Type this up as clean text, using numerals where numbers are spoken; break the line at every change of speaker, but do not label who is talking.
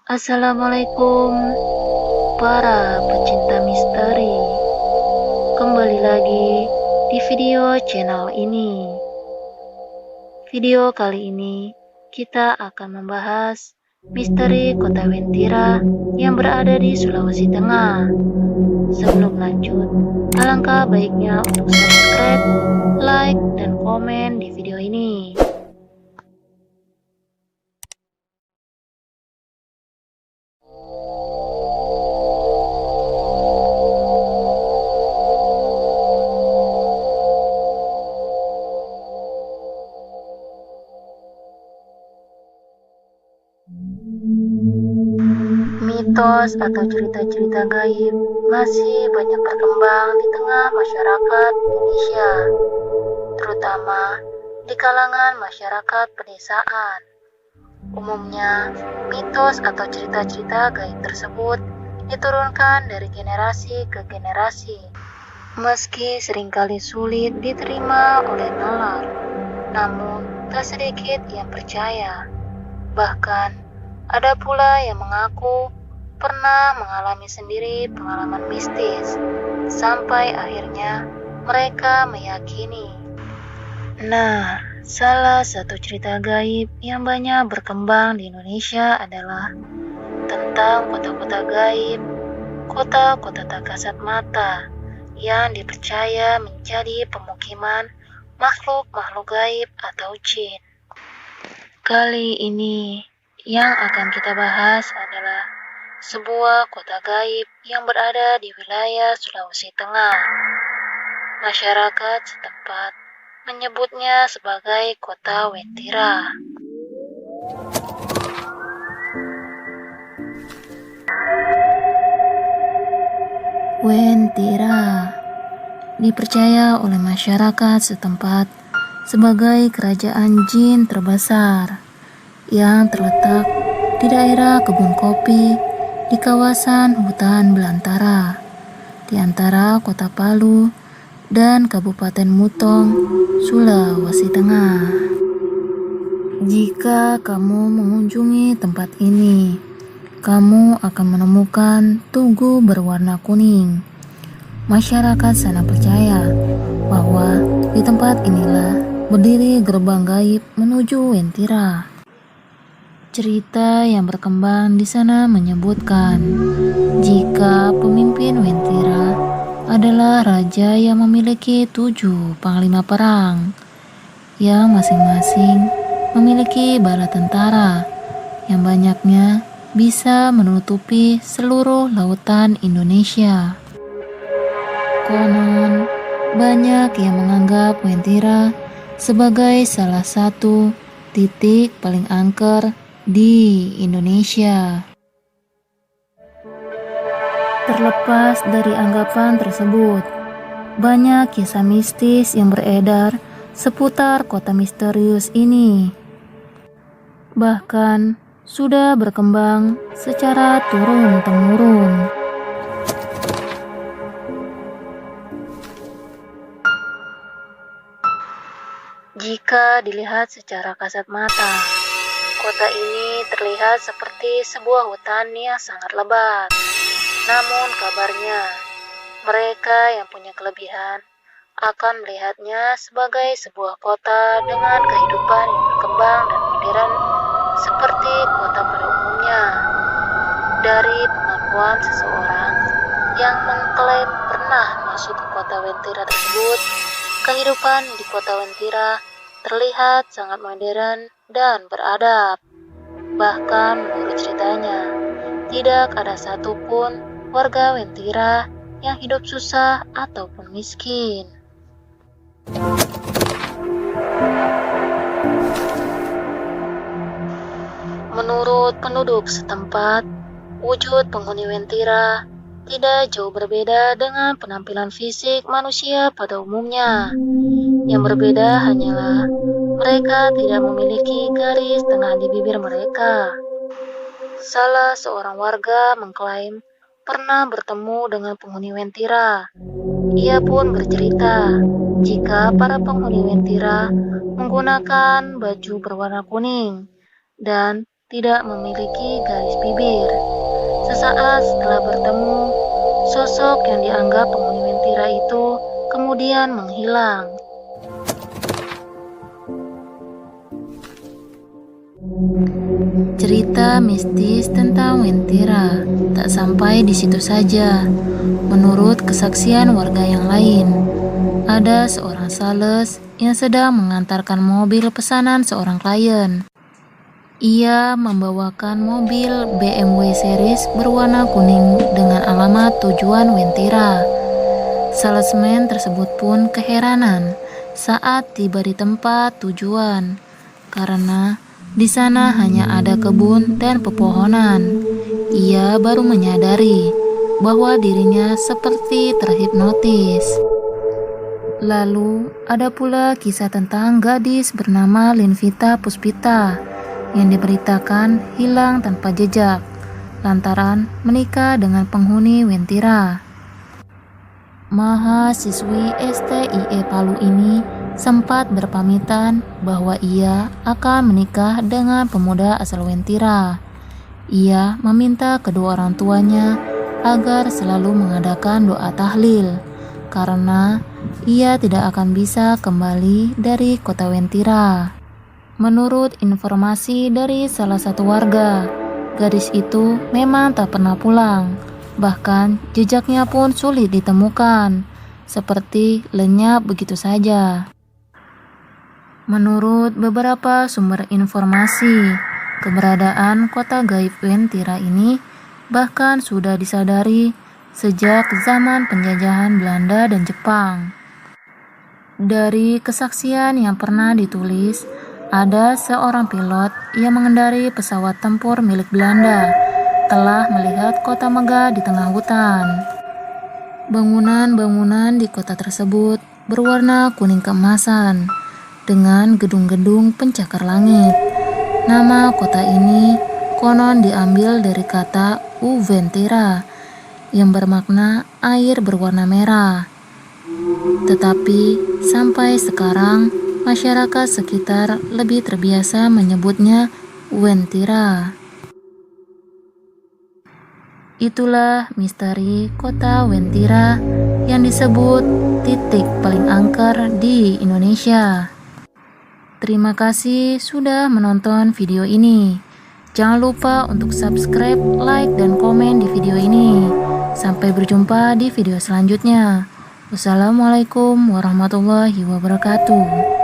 Assalamualaikum para pecinta misteri. Kembali lagi di video channel ini. Video kali ini kita akan membahas misteri Kota Wentira yang berada di Sulawesi Tengah. Sebelum lanjut, alangkah baiknya untuk subscribe, like, dan komen di video ini. Mitos atau cerita-cerita gaib masih banyak berkembang di tengah masyarakat Indonesia, terutama di kalangan masyarakat pedesaan. Umumnya, mitos atau cerita-cerita gaib tersebut diturunkan dari generasi ke generasi. Meski seringkali sulit diterima oleh nalar, namun tak sedikit yang percaya. Bahkan, ada pula yang mengaku pernah mengalami sendiri pengalaman mistis, sampai akhirnya mereka meyakini. Nah, salah satu cerita gaib yang banyak berkembang di Indonesia adalah tentang kota-kota gaib, kota-kota tak kasat mata, yang dipercaya menjadi pemukiman makhluk-makhluk gaib atau jin. Kali ini yang akan kita bahas adalah sebuah kota gaib yang berada di wilayah Sulawesi Tengah. Masyarakat setempat menyebutnya sebagai Kota Wentira. Wentira dipercaya oleh masyarakat setempat sebagai kerajaan jin terbesar yang terletak di daerah kebun kopi di kawasan hutan belantara di antara Kota Palu dan Kabupaten Mutong, Sulawesi Tengah. Jika kamu mengunjungi tempat ini, kamu akan menemukan tugu berwarna kuning. Masyarakat sana percaya bahwa di tempat inilah berdiri gerbang gaib menuju Wentira. Cerita yang berkembang di sana menyebutkan jika pemimpin Wentira adalah raja yang memiliki 7 panglima perang yang masing-masing memiliki bala tentara yang banyaknya bisa menutupi seluruh lautan Indonesia. Konon, banyak yang menganggap Wentira sebagai salah satu titik paling angker di Indonesia. Terlepas dari anggapan tersebut, banyak kisah mistis yang beredar seputar kota misterius ini. Bahkan sudah berkembang secara turun-temurun. Jika dilihat secara kasat mata, kota ini terlihat seperti sebuah hutan yang sangat lebat. Namun kabarnya, mereka yang punya kelebihan akan melihatnya sebagai sebuah kota dengan kehidupan yang berkembang dan modern seperti kota pada umumnya. Dari pengakuan seseorang yang mengklaim pernah masuk ke kota Wentira tersebut, kehidupan di kota Wentira terlihat sangat modern dan beradab. Bahkan menurut ceritanya, tidak ada satupun warga Wentira yang hidup susah ataupun miskin. Menurut penduduk setempat, wujud penghuni Wentira tidak jauh berbeda dengan penampilan fisik manusia pada umumnya. Yang berbeda hanyalah mereka tidak memiliki garis tengah di bibir mereka. Salah seorang warga mengklaim pernah bertemu dengan penghuni Wentira. Ia pun bercerita jika para penghuni Wentira menggunakan baju berwarna kuning dan tidak memiliki garis bibir. Sesaat setelah bertemu, sosok yang dianggap penghuni Wentira itu kemudian menghilang. Cerita mistis tentang Wentira tak sampai di situ saja. Menurut kesaksian warga yang lain, ada seorang sales yang sedang mengantarkan mobil pesanan seorang klien. Ia membawakan mobil BMW series berwarna kuning dengan alamat tujuan Wentira. Salesman tersebut pun keheranan saat tiba di tempat tujuan, karena di sana hanya ada kebun dan pepohonan. Ia baru menyadari bahwa dirinya seperti terhipnotis. Lalu ada pula kisah tentang gadis bernama Linvita Puspita yang diberitakan hilang tanpa jejak lantaran menikah dengan penghuni Wentira. Mahasiswi STIE Palu ini sempat berpamitan bahwa ia akan menikah dengan pemuda asal Wentira. Ia meminta kedua orang tuanya agar selalu mengadakan doa tahlil, karena ia tidak akan bisa kembali dari kota Wentira. Menurut informasi dari salah satu warga, gadis itu memang tak pernah pulang. Bahkan jejaknya pun sulit ditemukan, seperti lenyap begitu saja. Menurut beberapa sumber informasi, keberadaan kota gaib Wentira ini bahkan sudah disadari sejak zaman penjajahan Belanda dan Jepang. Dari kesaksian yang pernah ditulis, ada seorang pilot yang mengendari pesawat tempur milik Belanda telah melihat kota megah di tengah hutan. Bangunan-bangunan di kota tersebut berwarna kuning keemasan dengan gedung-gedung pencakar langit. Nama kota ini konon diambil dari kata Uventira yang bermakna air berwarna merah. Tetapi sampai sekarang masyarakat sekitar lebih terbiasa menyebutnya Wentira. Itulah misteri kota Wentira yang disebut titik paling angker di Indonesia. Terima kasih sudah menonton video ini. Jangan lupa untuk subscribe, like, dan komen di video ini. Sampai berjumpa di video selanjutnya. Wassalamualaikum warahmatullahi wabarakatuh.